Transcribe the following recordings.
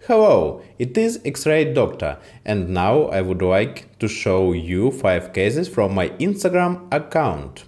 Hello, it is Xray Doctor, and now I would like to show you 5 cases from my Instagram account.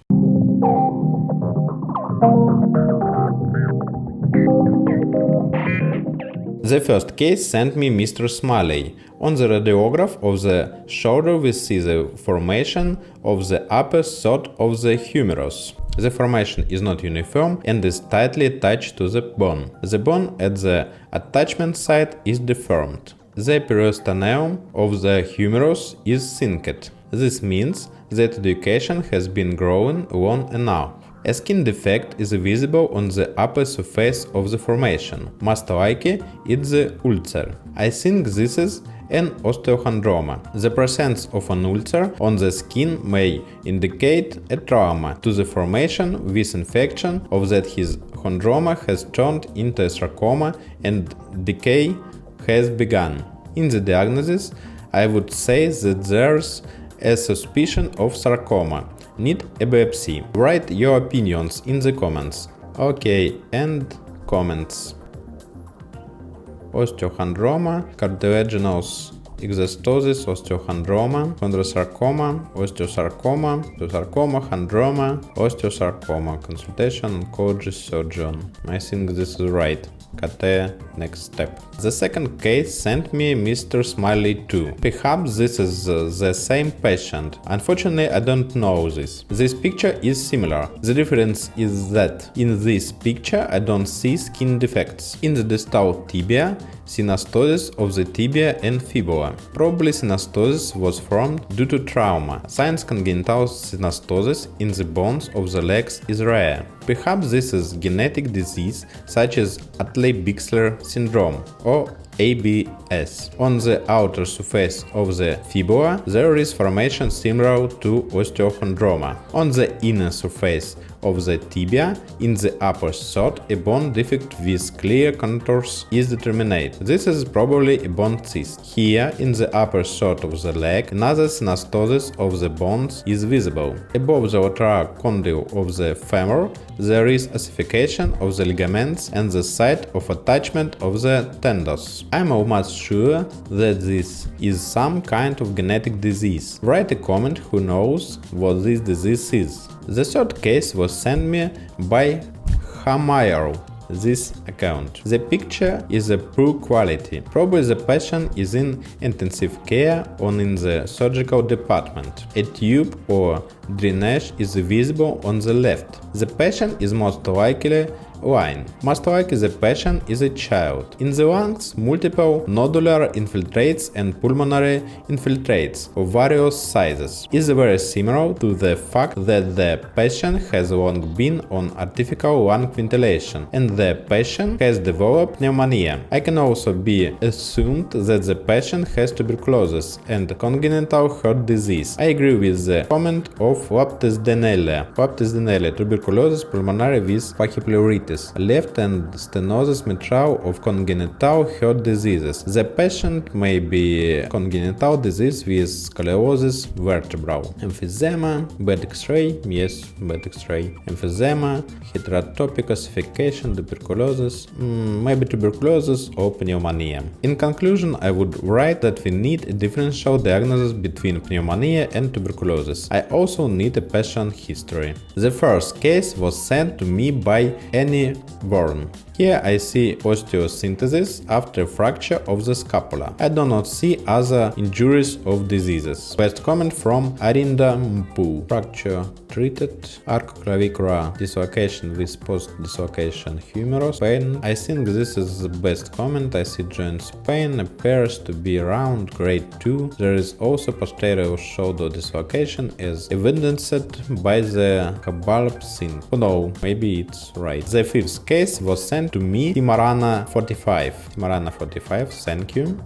The first case sent me Mr. Smiley. On the radiograph of the shoulder we see the formation of the upper third of the humerus. The formation is not uniform and is tightly attached to the bone. The bone at the attachment site is deformed. The periosteum of the humerus is synced. This means that education has been growing long enough. A skin defect is visible on the upper surface of the formation. Most likely, it's the ulcer. I think this is an osteochondroma. The presence of an ulcer on the skin may indicate a trauma to the formation with infection of that his chondroma has turned into a sarcoma and decay has begun. In the diagnosis, I would say that there's a suspicion of sarcoma. Need a biopsy. Write your opinions in the comments. Okay, and comments. Osteochondroma, cartilaginous exostosis, osteochondroma, chondrosarcoma, osteosarcoma, osteosarcoma, chondroma, osteosarcoma. Consultation oncology surgeon. I think this is right. KT, next step. The second case sent me Mr. Smiley too. Perhaps this is the same patient. Unfortunately, I don't know this. This picture is similar. The difference is that in this picture I don't see skin defects. In the distal tibia, synostosis of the tibia and fibula. Probably synostosis was formed due to trauma. Since congenital synostosis in the bones of the legs is rare. Perhaps this is genetic disease such as Antley-Bixler syndrome or ABS. On the outer surface of the fibula, there is formation similar to osteochondroma. On the inner surface of the tibia, in the upper third, a bone defect with clear contours is determined. This is probably a bone cyst. Here, in the upper third of the leg, another synostosis of the bones is visible. Above the lateral condyle of the femur, there is ossification of the ligaments and the site of attachment of the tendons. I am almost sure that this is some kind of genetic disease. Write a comment who knows what this disease is. The third case was sent me by khamaelr, this account. The picture is of poor quality. Probably the patient is in intensive care or in the surgical department. A tube or drainage is visible on the left. The patient is most likely lying. Most likely the patient is a child. In the lungs, multiple nodular infiltrates and pulmonary infiltrates of various sizes is very similar to the fact that the patient has long been on artificial lung ventilation and the patient has developed pneumonia. I can also be assumed that the patient has tuberculosis and congenital heart disease. I agree with the comment of Leptesdenella, tuberculosis pulmonary with pachypleuritis. Left and stenosis mitral of congenital heart diseases. The patient may be congenital disease with scoliosis vertebral. Emphysema, bad X-ray, yes, bad X-ray. Emphysema, heterotopic ossification, tuberculosis, maybe tuberculosis or pneumonia. In conclusion, I would write that we need a differential diagnosis between pneumonia and tuberculosis. I also need a patient history. The first case was sent to me by annyvhorne. Here I see osteosynthesis after fracture of the scapula. I do not see other injuries of diseases. Best comment from Arinda Mpu. Fracture treated, arcoclavicular dislocation with post-dislocation humerus pain. I think this is the best comment. I see joints pain, appears to be around grade 2. There is also posterior shoulder dislocation as evidenced by the khamaelr sync. Oh no, maybe it's right. The fifth case was sent to me, Timarana45. Timarana45, thank you.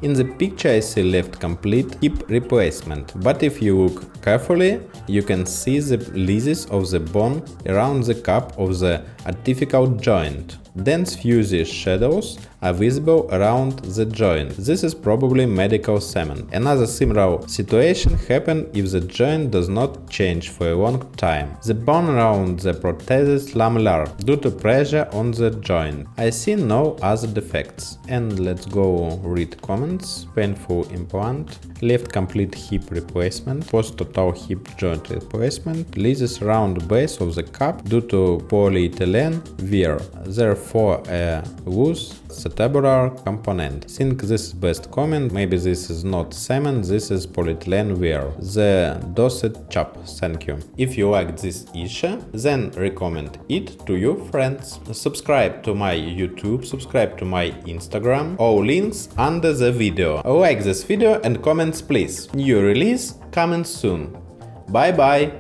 In the picture I see left complete hip replacement, but if you look carefully, you can see the lesions of the bone around the cup of the artificial joint. Dense fuzzy shadows are visible around the joint. This is probably medical cement. Another similar situation happens if the joint does not change for a long time. The bone around the prosthesis lamellar due to pressure on the joint. I see no other defects. And let's go read comments. Painful implant, left complete hip replacement, post-total hip joint replacement, leases around base of the cup due to polyethylene wear, therefore a loose acetabular component. Think this is best comment, maybe this is not cement, this is polyethylene wear. The dosed chop, thank you. If you like this issue, then recommend it to your friends. Subscribe to my YouTube, subscribe to my Instagram, all links under the video. Like this video and comments please. New release coming soon. Bye bye!